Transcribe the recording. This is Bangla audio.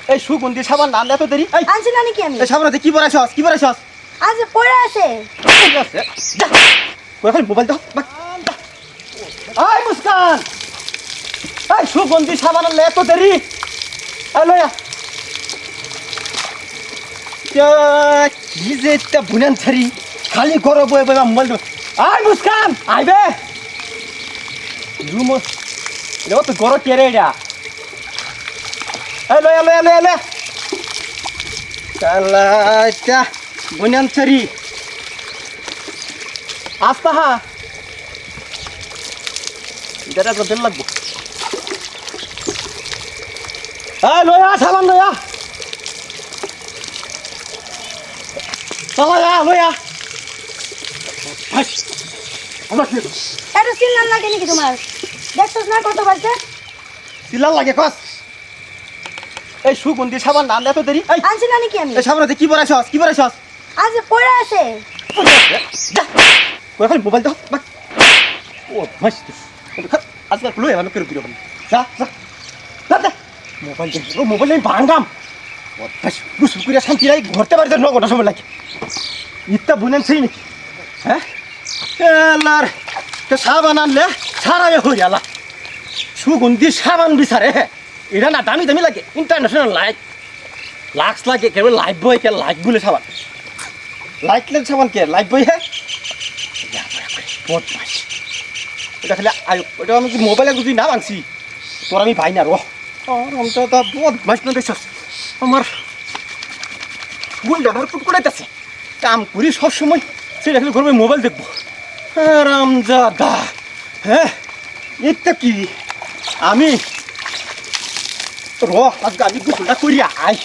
এই সুগন্ধি সাবান নাম এত দেরি এই আনছি না নাকি আমি এই সাবানাতে কি পরাইছস আজ পড়ে আছে কই মোবাইল দাও আই মুস্কান এই সুগন্ধি সাবান আনলে এত দেরি এই লয়া কি যে একটা বুনান ছাড়ি খালি ঘরে বয়ে বয়ে মোবাইল দাও আই মুস্কান আইবে রুম এটা তো গরো কেরে এটা এই লয়া কালা এটা বুনান ছাড়ি আস্তা হা এটা তো বেল লাগবো এই লয়া সাবান লয়া লয়া আমরা কি এত সিল লাগে নাকি তোমার দেখছস না কত বাজে সিলাল লাগে কস এই সুগন্ধি সাবান নাম এত দেরি এই আনছি না নাকি আমি এই সাবানাতে কি পরাইছস আজ পড়ে আছে কই মোবাইল দাও ও ভাই আজকাল লয়া আমি করে দিও যা মোবাইল আমি ভাঙাম ও ভাই গুসু করে শান্তি নাই ঘরতে পারছ না গোটা সময় লাগে ইত্তা বুনেন সেই নাকি হ্যাঁ এলার তো সাবান আনলে সারাই হই আলা সুগন্ধি সাবান বিচারে এটা না দামি লাগে ইন্টারন্যাশনাল লাক্স লাগে কেবল লাইফ বয় কে লাইফ বলে সাবান লাইটলেন সাবান কে লাইফ বয় হ্যাঁ এটা খালি ওটা আমি মোবাইলে যদি না ভাঙছি তোর আমি পাই না রো অন্তত বহুত মাস না দেখছ আমার গুলটা ধর কুটকুটাইতেছে কাম করি সবসময় সেটা খালি ঘরে মোবাইল দেখবো রামজাদা হ্যাঁ এটা কি আমি র আজকে আমি গোসলটা করিয়া আই